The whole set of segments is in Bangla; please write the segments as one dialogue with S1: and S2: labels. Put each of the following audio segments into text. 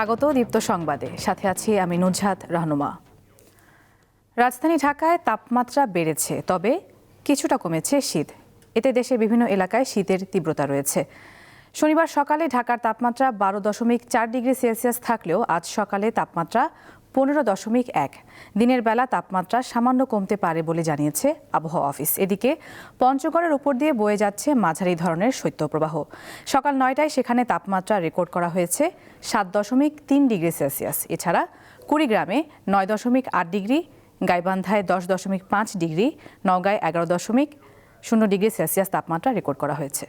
S1: স্বাগত দীপ্ত সংবাদে, সাথে আছি আমি নুজহাত রাহনুমা। রাজধানী ঢাকায় তাপমাত্রা বেড়েছে, তবে কিছুটা কমেছে শীত। এতে দেশের বিভিন্ন এলাকায় শীতের তীব্রতা রয়েছে। শনিবার সকালে ঢাকার তাপমাত্রা 12.4 ডিগ্রি সেলসিয়াস থাকলেও আজ সকালে তাপমাত্রা 15.1। দিনের বেলা তাপমাত্রা সামান্য কমতে পারে বলে জানিয়েছে আবহাওয়া অফিস। এদিকে পঞ্চগড়ের উপর দিয়ে বয়ে যাচ্ছে মাঝারি ধরনের শৈত্যপ্রবাহ। সকাল 9টায় সেখানে তাপমাত্রা রেকর্ড করা হয়েছে 7.3 ডিগ্রি সেলসিয়াস। এছাড়া কুড়িগ্রামে 9.8 ডিগ্রি, গাইবান্ধায় 10.5 ডিগ্রি, নওগাঁয় 11.0 ডিগ্রি সেলসিয়াস তাপমাত্রা রেকর্ড করা হয়েছে।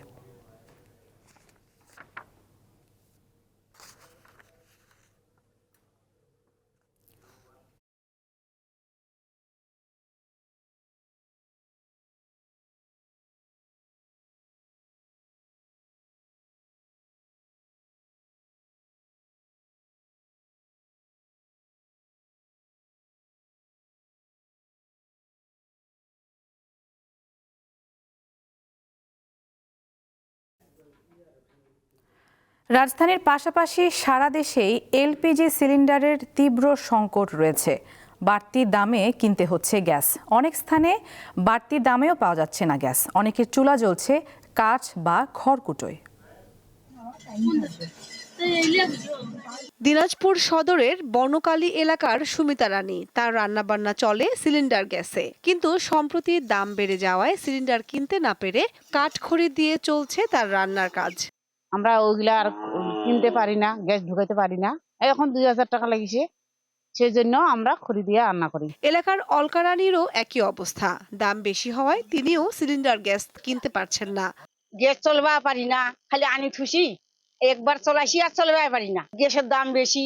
S1: রাজধানীর পাশাপাশি সারা দেশেই এলপিজি সিলিন্ডারের তীব্র সংকট রয়েছে। বাড়তি দামে কিনতে হচ্ছে গ্যাস। অনেক স্থানে বাড়তি দামেও পাওয়া যাচ্ছে না গ্যাস। অনেকের চুলা জ্বলছে কাঠ বা খড়কুটোয়।
S2: দিনাজপুর সদরের বনকালী এলাকার সুমিতা রানী, তার রান্নাবান্না চলে সিলিন্ডার গ্যাসে। কিন্তু সম্প্রতি দাম বেড়ে যাওয়ায় সিলিন্ডার কিনতে না পেরে কাঠখড়ি দিয়ে চলছে তার রান্নার কাজ।
S3: আমরা ওইগুলা আর কিনতে পারি না, গ্যাস ঢুকাইতে পারি না। এখন 2000 টাকা লাগিছে, সেই জন্য আমরা খড়ি দিয়ে রান্না করি।
S2: এলাকার অলকা রানীরও একই অবস্থা। দাম বেশি হওয়ায় তিনিও সিলিন্ডার গ্যাস কিনতে পারছেন না।
S3: গ্যাস চলবা পারি না, খালি আনি থুসি, একবার চলাইছি আর চলবা পারি না। গ্যাসের দাম বেশি,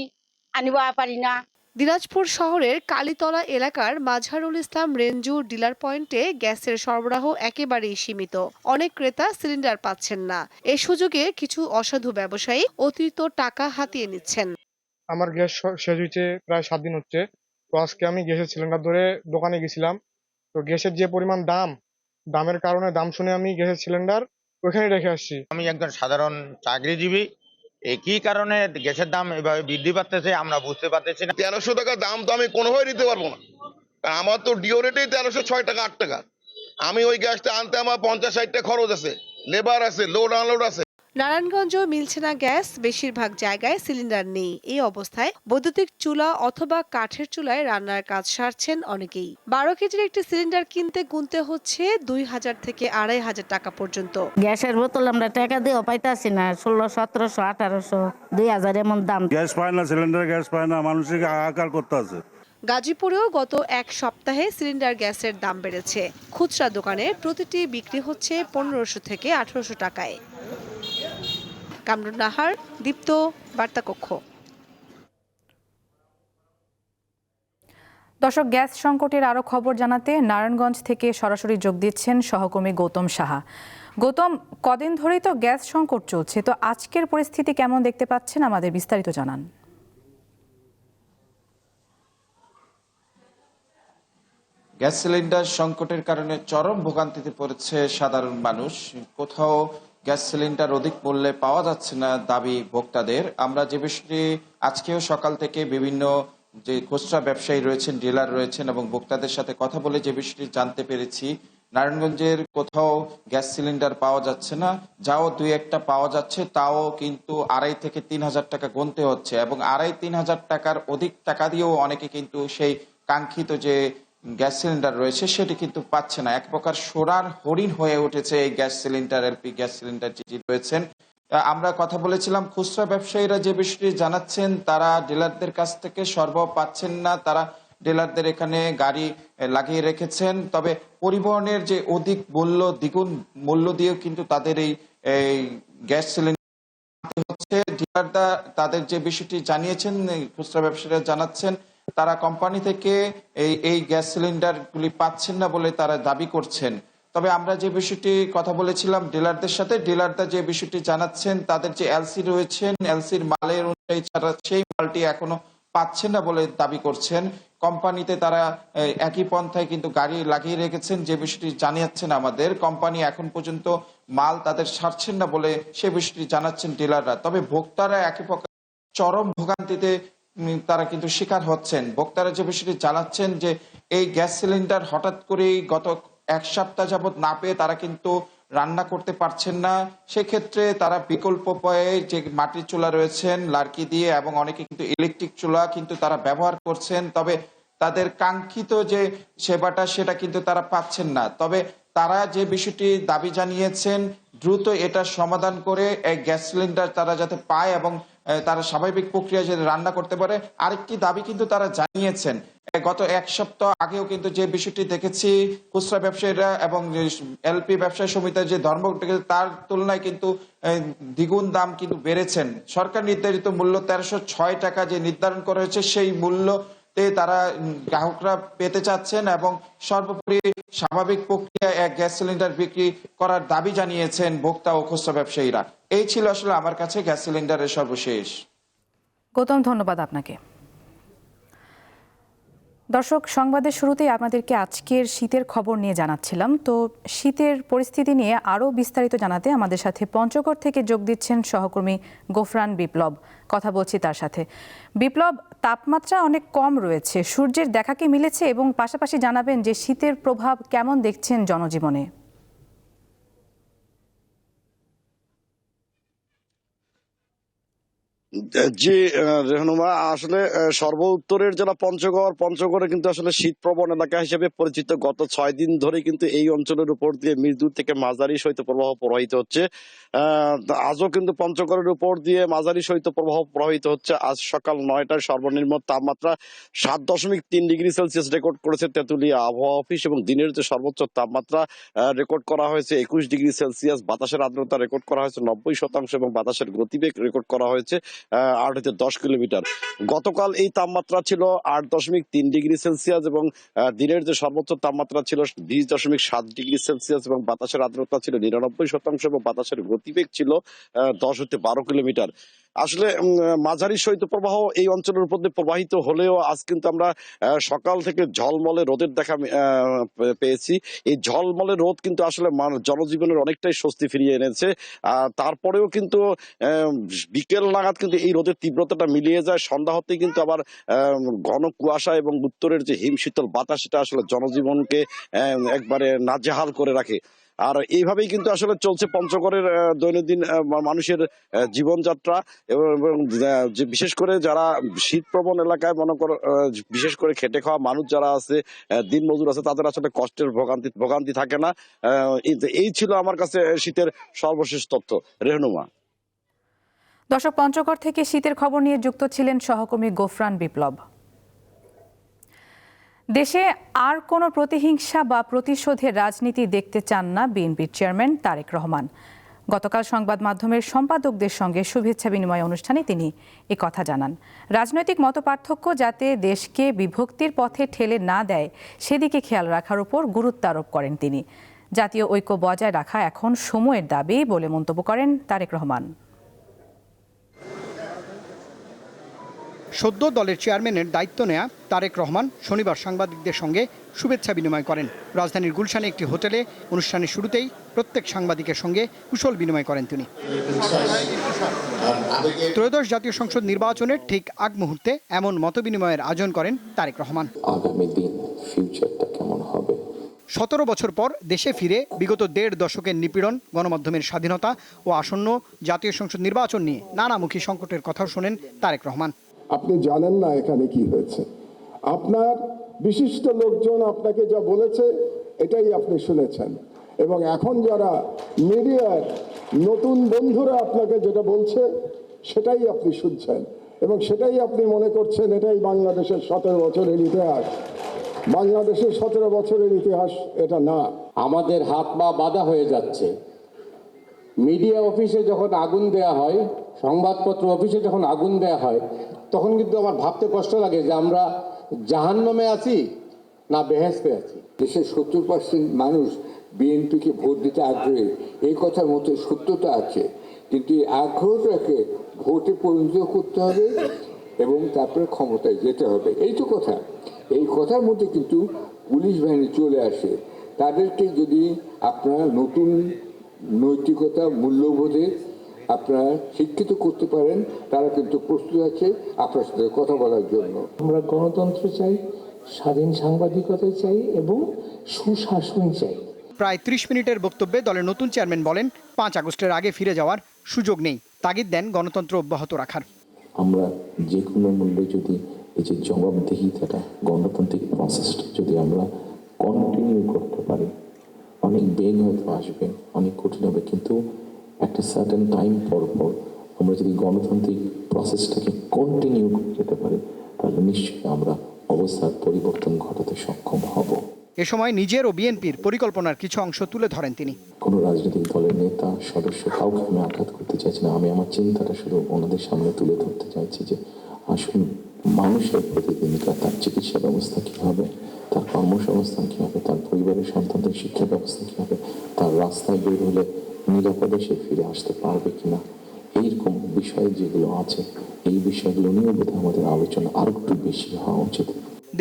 S3: আনিবা পারি না।
S2: দিনাজপুর শহরের কালীতলা এলাকার মাঝহারুল ইসলাম রেঞ্জু ডিলার পয়েন্টে গ্যাসের সরবরাহ একেবারেই সীমিত। অনেক ক্রেতা সিলিন্ডার পাচ্ছেন না। এ সুযোগে কিছু অসাধু ব্যবসায়ী অতিরিক্ত টাকা হাতিয়ে নিচ্ছেন।
S4: আমার গ্যাস শেষ হয়েছে প্রায় 7 দিন হচ্ছে। তো আজকে আমি গ্যাসের সিলিন্ডার ধরে দোকানে গেছিলাম। তো গ্যাসের যে পরিমাণ দামের কারণে দাম শুনে আমি গ্যাসের সিলিন্ডার ওইখানে রেখে আসছি।
S5: আমি একজন সাধারণ চাকরিজীবী, কি কারণে গ্যাসের দাম এভাবে বৃদ্ধি পাচ্ছে আমরা বুঝতে পারতেছি না।
S6: 1300 টাকা দাম তো আমি কোনোভাবে নিতে পারবো না, কারণ আমার তো ডিও রেটেই 1306 টাকা 8 টাকা। আমি ওই গ্যাসটা আনতে আমার 50-60 টাকা খরচ আছে, লেবার আছে, লোড আনলোড আছে।
S2: নারায়ণগঞ্জ মিলছে না গ্যাস, বেশিরভাগ জায়গায় সিলিন্ডার নেই। এই অবস্থায় বৈদ্যুতিক চুলা অথবা কাঠের চুলায় রান্নার কাজ সারছেন অনেকেই। 12 কেজির একটি সিলিন্ডার কিনতে গুনতে হচ্ছে 2000 থেকে 2500 টাকা পর্যন্ত।
S7: গ্যাসের বোতল আমরা টাকা দিয়েও পাইতাছি না, 1600, 1700, 1800, 2000 এমন দাম।
S8: গ্যাস পায় না, সিলিন্ডার গ্যাস পায় না, মানুষকে হাহাকার করতে আছে।
S2: গাজীপুরেও গত এক সপ্তাহে সিলিন্ডার গ্যাসের দাম বেড়েছে। খুচরা দোকানে প্রতিটি বিক্রি হচ্ছে 1500 থেকে 1800 টাকায়। কামরুন নাহার, দীপ্ত, বার্তা কক্ষ।
S1: দর্শক, গ্যাস সংকটের আরো খবর জানাতে নারায়ণগঞ্জ থেকে সরাসরি যোগ দিচ্ছেন সহকর্মী গৌতম সাহা। গৌতম, কদিন ধরেই তো গ্যাস সংকট চলছে, তো আজকের পরিস্থিতি কেমন দেখতে পাচ্ছেন, আমাদের বিস্তারিত জানান।
S9: গ্যাস সিলিন্ডার সংকটের কারণে চরম ভোগান্তিতে পড়েছে সাধারণ মানুষ। কোথাও গ্যাস সিলিন্ডার অধিক মূল্যে পাওয়া যাচ্ছে না দাবি ভোক্তাদের। আমরা যে বিষয়টি আজকেও সকাল থেকে বিভিন্ন যে খুচরা ব্যবসায়ী রয়েছেন, ডিলার রয়েছেন এবং ভোক্তাদের সাথে কথা বলে যে বিষয়টি জানতে পেরেছি, নারায়ণগঞ্জের কোথাও গ্যাস সিলিন্ডার পাওয়া যাচ্ছে না। যাও দুই একটা পাওয়া যাচ্ছে, তাও কিন্তু 2500 থেকে 3000 টাকা গুনতে হচ্ছে এবং 2500-3000 টাকার অধিক টাকা দিয়েও অনেকে কিন্তু সেই কাঙ্ক্ষিত যে গ্যাস সিলিন্ডার রয়েছে সেটি কিন্তু পাচ্ছে না। এক প্রকার সোনার হরিণ হয়ে উঠেছে এই gas cylinder, LP gas cylinder যেটি রয়েছেন। আমরা কথা বলেছিলাম, খুচরা ব্যবসায়ীরা যে বিষয়টি জানাচ্ছেন, তারা ডিলারদের কাছ থেকে সরবরাহ পাচ্ছেন না। তারা ডিলারদের এখানে গাড়ি লাগিয়ে রেখেছেন, তবে পরিবহনের যে অধিক মূল্য, দ্বিগুণ মূল্য দিয়েও কিন্তু তাদের এই গ্যাস সিলিন্ডার হচ্ছে। ডিলাররা তাদের যে বিষয়টি জানিয়েছেন, খুচরা ব্যবসায়ীরা জানাচ্ছেন তারা কোম্পানি থেকে এই গ্যাস সিলিন্ডারগুলি পাচ্ছেন না বলে তারা দাবি করছেন। তবে আমরা যে বিষয়টি কথা বলেছিলাম ডিলারদের সাথে, ডিলাররা যে বিষয়টি জানাচ্ছেন, তাদের যে এলসি রয়েছেন, এলসির মালের অনুযায়ী ছাড়া সেই মালটি এখনো পাচ্ছেন না বলে দাবি করছেন। কোম্পানিতে তারা একই পন্থায় কিন্তু গাড়ি লাগিয়ে রেখেছেন, যে বিষয়টি জানিয়েছেন আমাদের। কোম্পানি এখন পর্যন্ত মাল তাদের ছাড়ছেন না বলে সে বিষয়টি জানাচ্ছেন ডিলাররা। তবে ভোক্তারা একই চরম ভোগান্তিতে তারা কিন্তু শিকার হচ্ছেন। ভোক্তারা যে বিষয়টি জানাচ্ছেন যে এই গ্যাস সিলিন্ডার হঠাৎ করেই গত 1 সপ্তাহ যাবত না পেয়ে তারা কিন্তু রান্না করতে পারছেন না। সেক্ষেত্রে তারা বিকল্প উপায়ে যে মাটির চুলা রয়েছেন লার্কি দিয়ে এবং অনেকে কিন্তু ইলেকট্রিক চুলা কিন্তু তারা ব্যবহার করছেন, তবে তাদের কাঙ্ক্ষিত যে সেবাটা সেটা কিন্তু তারা পাচ্ছেন না। তবে তারা যে বিষয়টি দাবি জানিয়েছেন দ্রুত এটা সমাধান করে এই গ্যাস সিলিন্ডার তারা যাতে পায় এবং তারা স্বাভাবিক প্রক্রিয়া যাতে রান্না করতে পারে। আরেকটি দাবি কিন্তু তারা জানিয়েছেন, গত 1 সপ্তাহ আগেও কিন্তু যে বিষয়টি দেখেছি খুচরা ব্যবসায়ীরা এবং এলপি ব্যবসায়ী সমিতির যে ধর্ম তার তুলনায় কিন্তু দ্বিগুণ দাম কিন্তু বেড়েছেন। সরকার নির্ধারিত মূল্য 1306 টাকা যে নির্ধারণ করা হয়েছে সেই মূল্যতে তারা গ্রাহকরা পেতে চাচ্ছেন এবং সর্বোপরি স্বাভাবিক প্রক্রিয়া এক গ্যাস সিলিন্ডার বিক্রি করার দাবি জানিয়েছেন ভোক্তা ও খুচরা ব্যবসায়ীরা। এই ছিল আসলে আমার কাছে গ্যাস সিলিন্ডারের সর্বশেষ।
S1: গৌতম, ধন্যবাদ আপনাকে। দর্শক, সংবাদের শুরুতেই আপনাদেরকে আজকের শীতের খবর নিয়ে জানাচ্ছিলাম। তো শীতের পরিস্থিতি নিয়ে আরও বিস্তারিত জানাতে আমাদের সাথে পঞ্চগড় থেকে যোগ দিচ্ছেন সহকর্মী গোফরান বিপ্লব। কথা বলছি তার সাথে। বিপ্লব, তাপমাত্রা অনেক কম রয়েছে, সূর্যের দেখা কি মিলেছে? এবং পাশাপাশি জানাবেন যে শীতের প্রভাব কেমন দেখছেন জনজীবনে?
S10: জি রেহনুমা, আসলে সর্ব উত্তরের জেলা পঞ্চগড়ে কিন্তু আসলে শীত প্রবণ এলাকা হিসেবে পরিচিত। গত 6 দিন ধরে কিন্তু এই অঞ্চলের উপর দিয়ে মৃদু থেকে মাঝারি শৈত্যপ্রবাহ প্রবাহিত হচ্ছে। আজও কিন্তু পঞ্চগড়ের উপর দিয়ে মাঝারি শৈত্যপ্রবাহ প্রবাহিত হচ্ছে। আজ সকাল 9টায় সর্বনিম্ন তাপমাত্রা 7.3 ডিগ্রি সেলসিয়াস রেকর্ড করেছে তেঁতুলিয়া আবহাওয়া অফিস, এবং দিনের যে সর্বোচ্চ তাপমাত্রা রেকর্ড করা হয়েছে 21 ডিগ্রি সেলসিয়াস। বাতাসের আর্দ্রতা রেকর্ড করা হয়েছে 90% এবং বাতাসের গতিবেগ রেকর্ড করা হয়েছে 8 হতে 10 কিলোমিটার। গতকাল এই তাপমাত্রা ছিল 8.3 ডিগ্রি সেলসিয়াস এবং দিনের যে সর্বোচ্চ তাপমাত্রা ছিল 20.7 ডিগ্রি সেলসিয়াস এবং বাতাসের আর্দ্রতা ছিল 99% এবং বাতাসের গতিবেগ ছিল 10 হতে 12 কিলোমিটার। আসলে মাঝারি শৈত্যপ্রবাহ এই অঞ্চলের উপর দিয়ে প্রবাহিত হলেও আজ কিন্তু আমরা সকাল থেকে ঝলমলে রোদের দেখা পেয়েছি। এই ঝলমলে রোদ কিন্তু আসলে জনজীবনের অনেকটাই স্বস্তি ফিরিয়ে এনেছে। তারপরেও কিন্তু বিকেল নাগাদ কিন্তু এই রোদের তীব্রতাটা মিলিয়ে যায়। সন্ধ্যা হতেই কিন্তু আবার ঘন কুয়াশা এবং উত্তরের যে হিমশীতল বাতাস, সেটা আসলে জনজীবনকে একবারে নাজেহাল করে রাখে। আর এইভাবেই কিন্তু আসলে চলছে পঞ্চগড়ের দৈনন্দিন মানুষের জীবনযাত্রা। এবং বিশেষ করে যারা শীতপ্রবণ এলাকায় মনে করো বিশেষ করে খেটে খাওয়া মানুষ যারা আছে, দিন মজুর আছে, তাদের আসলে কষ্টের ভোগান্তি থাকে না। এই ছিল আমার কাছে শীতের সর্বশেষ তথ্য। রেহনুমা।
S1: দর্শক, পঞ্চগড় থেকে শীতের খবর নিয়ে যুক্ত ছিলেন সহকর্মী গোফরান বিপ্লব। দেশে আর কোনো প্রতিহিংসা বা প্রতিশোধের রাজনীতি দেখতে চান না বিএনপির চেয়ারম্যান তারেক রহমান। গতকাল সংবাদ মাধ্যমের সম্পাদকদের সঙ্গে শুভেচ্ছা বিনিময় অনুষ্ঠানে তিনি কথা জানান। রাজনৈতিক মতপার্থক্য যাতে দেশকে বিভক্তির পথে ঠেলে না দেয় সেদিকে খেয়াল রাখার উপর গুরুত্ব আরোপ করেন তিনি। জাতীয় ঐক্য বজায় রাখা এখন সময়ের দাবি বলে মন্তব্য করেন তারেক রহমান।
S11: সদ্য দলের চেয়ারম্যানের দায়িত্ব নেয়া তারেক রহমান শনিবার সাংবাদিকদের সঙ্গে শুভেচ্ছা বিনিময় করেন। রাজধানীর গুলশানে একটি হোটেলে অনুষ্ঠানের শুরুতেই প্রত্যেক সাংবাদিকের সঙ্গে কুশল বিনিময় করেন তিনি। ত্রয়োদশ জাতীয় সংসদ নির্বাচনের ঠিক আগ মুহূর্তে এমন মতবিনিময়ের আয়োজন করেন তারেক রহমান। 17 বছর পর দেশে ফিরে বিগত 1.5 দশকের নিপীড়ন, গণমাধ্যমের স্বাধীনতা ও আসন্ন জাতীয় সংসদ নির্বাচন নিয়ে নানামুখী সংকটের কথাও শোনেন তারেক রহমান।
S12: আপনি জানেন না এখানে কি হয়েছে, আপনার বিশিষ্ট লোকজন আপনাকে যা বলেছে এটাই আপনি শুনেছেন, এবং এখন যারা মিডিয়ার নতুন বন্ধুরা আপনাকে যেটা বলছে সেটাই আপনি শুনছেন, এবং সেটাই আপনি মনে করছেন এটাই বাংলাদেশের 17 বছরের ইতিহাস। বাংলাদেশের 17 বছরের ইতিহাস এটা না।
S13: আমাদের হাত পা বাঁধা হয়ে যাচ্ছে। মিডিয়া অফিসে যখন আগুন দেয়া হয়, সংবাদপত্র অফিসে যখন আগুন দেয়া হয়, তখন কিন্তু আমার ভাবতে কষ্ট লাগে যে আমরা জাহান্নামে আছি না বেহেশতে আছি। দেশের 70% মানুষ বিএনপিকে ভোট দিতে আগ্রহী, এই কথার মধ্যে সত্যতা আছে, কিন্তু এই আগ্রহটাকে ভোটে পরিণত করতে হবে এবং তারপরে ক্ষমতায় যেতে হবে। এই তো কথা। এই কথার মধ্যে কিন্তু পুলিশ বাহিনী চলে আসে। তাদেরকে যদি আপনারা নতুন নৈতিকতা, মূল্যবোধে আপনারা শিক্ষিত করতে পারেন, তারা কিন্তু প্রস্তুত আছে আপনার সাথে কথা বলার জন্য।
S14: আমরা গণতন্ত্র চাই, স্বাধীন সাংবাদিকতা চাই এবং সুশাসন চাই।
S11: প্রায় 30 মিনিটের বক্তব্যে দলের নতুন চেয়ারম্যান বলেন 5 আগস্টের আগে ফিরে যাওয়ার সুযোগ নেই। তাগিদ দেন গণতন্ত্র অব্যাহত রাখার।
S14: আমরা যে কোনো মূল্যে যদি এই যে জবাবদিহিতাটা, গণতান্ত্রিক প্রসেসটা যদি আমরা কন্টিনিউ করতে পারি, অনেক বেগ হয়তো আসবে, অনেক কঠিন হবে, কিন্তু একটা সার্টেন টাইম পর পর আমরা যদি গণতান্ত্রিক প্রসেসটাকে কন্টিনিউ করে যেতে পারি, তাহলে নিশ্চয়ই আমরা অবস্থার পরিবর্তন ঘটাতে সক্ষম হব।
S11: এ সময় নিজের ও বিএনপির পরিকল্পনার কিছু অংশ তুলে ধরেন তিনি।
S14: কোনো রাজনৈতিক দলের নেতা সদস্য কাউকে আমি আঘাত করতে চাইছি না। আমি আমার চিন্তাটা শুধু ওনাদের সামনে তুলে ধরতে চাইছি যে আসুন, মানুষের প্রতিদিনকার তার চিকিৎসা ব্যবস্থা কী হবে, তার কর্মসংস্থান কী হবে, তার পরিবারের সন্তানদের শিক্ষা ব্যবস্থা কী হবে, তার রাস্তায় বের হলে নিরাপদে সে ফিরে আসতে পারবে কিনা, এইরকম বিষয় যেগুলো আছে, এই বিষয়গুলো নিয়েও বোধহয় আমাদের আলোচনা আরও একটু বেশি হওয়া উচিত।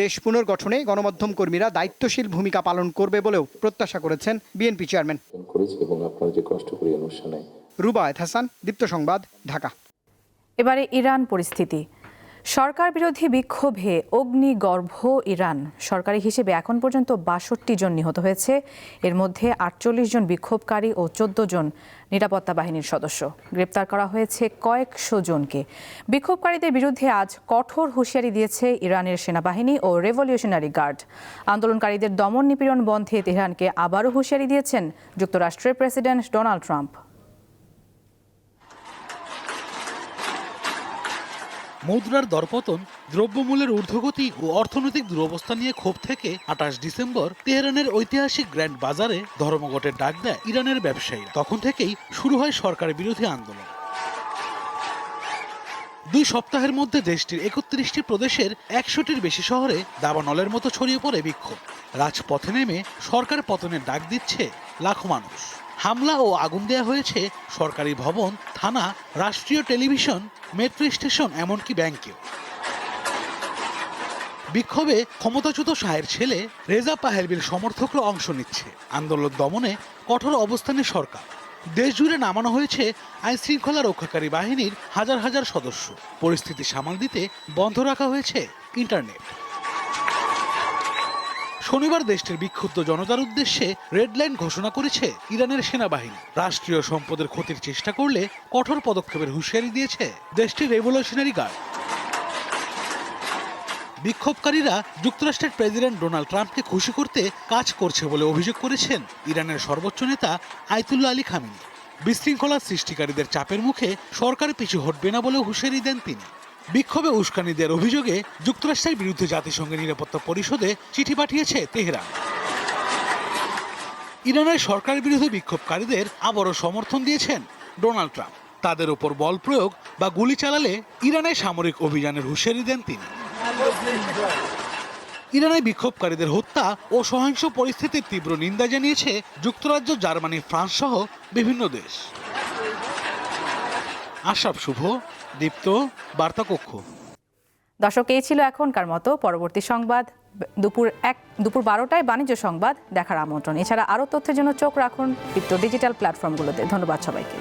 S11: দেশ পুনর্গঠনে গণমাধ্যম কর্মীরা দায়িত্বশীল ভূমিকা পালন করবে বলেও প্রত্যাশা করেছেন বিএনপি চেয়ারম্যান।
S14: করেছি এবং আপনারা যে কষ্ট করে অনুষ্ঠানে।
S11: রুবায়েত হাসান, দীপ্ত সংবাদ, ঢাকা।
S1: এবারে ইরান পরিস্থিতি। সরকার বিরোধী বিক্ষোভে অগ্নিগর্ভ ইরান। সরকারি হিসেবে এখন পর্যন্ত ৬২ জন নিহত হয়েছে। এর মধ্যে ৪৮ জন বিক্ষোভকারী ও ১৪ জন নিরাপত্তা বাহিনীর সদস্য। গ্রেপ্তার করা হয়েছে কয়েকশো জনকে। বিক্ষোভকারীদের বিরুদ্ধে আজ কঠোর হুঁশিয়ারি দিয়েছে ইরানের সেনাবাহিনী ও রেভলিউশনারি গার্ড। আন্দোলনকারীদের দমন নিপীড়ন বন্ধে তেহরানকে আবারও হুঁশিয়ারি দিয়েছেন যুক্তরাষ্ট্রের প্রেসিডেন্ট ডোনাল্ড ট্রাম্প।
S15: মুদ্রার দরপতন, দ্রব্যমূল্যের ঊর্ধ্বগতি ও অর্থনৈতিক দুরবস্থা নিয়ে ক্ষোভ থেকে ২৮ ডিসেম্বর তেহরানের ঐতিহাসিক গ্র্যান্ড বাজারে ধর্মঘটের ডাক দেয় ইরানের ব্যবসায়ীরা। তখন থেকেই শুরু হয় সরকার বিরোধী আন্দোলন। 2 সপ্তাহের মধ্যে দেশটির ৩১টি প্রদেশের ১০০টির বেশি শহরে দাবানলের মতো ছড়িয়ে পড়ে বিক্ষোভ। রাজপথে নেমে সরকার পতনের ডাক দিচ্ছে লাখো মানুষ। হামলা ও আগুন দেয়া হয়েছে সরকারি ভবন, থানা, রাষ্ট্রীয় টেলিভিশন, মেট্রো স্টেশন, এমনকি ব্যাংকেও। বিক্ষোভে ক্ষমতাচ্যুত শাহের ছেলে রেজা পাহেলভির সমর্থকরা অংশ নিচ্ছে। আন্দোলন দমনে কঠোর অবস্থানে সরকার। দেশ জুড়ে নামানো হয়েছে আইন শৃঙ্খলা রক্ষাকারী বাহিনীর হাজার হাজার সদস্য। পরিস্থিতি সামাল দিতে বন্ধ রাখা হয়েছে ইন্টারনেট। শনিবার দেশটির বিক্ষুব্ধ জনতার উদ্দেশ্যে রেড লাইন ঘোষণা করেছে ইরানের সেনাবাহিনী। রাষ্ট্রীয় সম্পদের ক্ষতির চেষ্টা করলে কঠোর পদক্ষেপের হুঁশিয়ারি দিয়েছে দেশটির রেভলিউশনারি গার্ড। বিক্ষোভকারীরা যুক্তরাষ্ট্রের প্রেসিডেন্ট ডোনাল্ড ট্রাম্পকে খুশি করতে কাজ করছে বলে অভিযোগ করেছেন ইরানের সর্বোচ্চ নেতা আয়াতুল্লাহ আলী খামেনি। বিশৃঙ্খলা সৃষ্টিকারীদের চাপের মুখে সরকার পিছু হটবে না বলেও হুঁশিয়ারি দেন তিনি। বিক্ষোভে উস্কানি দেওয়ার অভিযোগে যুক্তরাষ্ট্রের বিরুদ্ধে জাতিসংঘের নিরাপত্তা পরিষদে চিঠি পাঠিয়েছে তেহরান। ইরানের সরকার বিরোধী বিক্ষোভকারীদের আবারও সমর্থন দিয়েছেন ডোনাল্ড ট্রাম্প। তাদের ওপর বল প্রয়োগ বা গুলি চালালে ইরানের সামরিক অভিযানের হুঁশিয়ারি দেন তিনি। ইরানে বিক্ষোভকারীদের হত্যা ও সহিংস পরিস্থিতির তীব্র নিন্দা জানিয়েছে যুক্তরাজ্য, জার্মানি, ফ্রান্স সহ বিভিন্ন দেশ। আশরাফ শুভ, দীপ্ত, বার্তা কক্ষ।
S1: দর্শক, এই ছিল এখনকার মতো। পরবর্তী সংবাদ দুপুর 12টায় বাণিজ্য সংবাদ দেখার আমন্ত্রণ। এছাড়া আরও তথ্যের জন্য চোখ রাখুন দীপ্ত ডিজিটাল প্ল্যাটফর্মগুলোতে। ধন্যবাদ সবাইকে।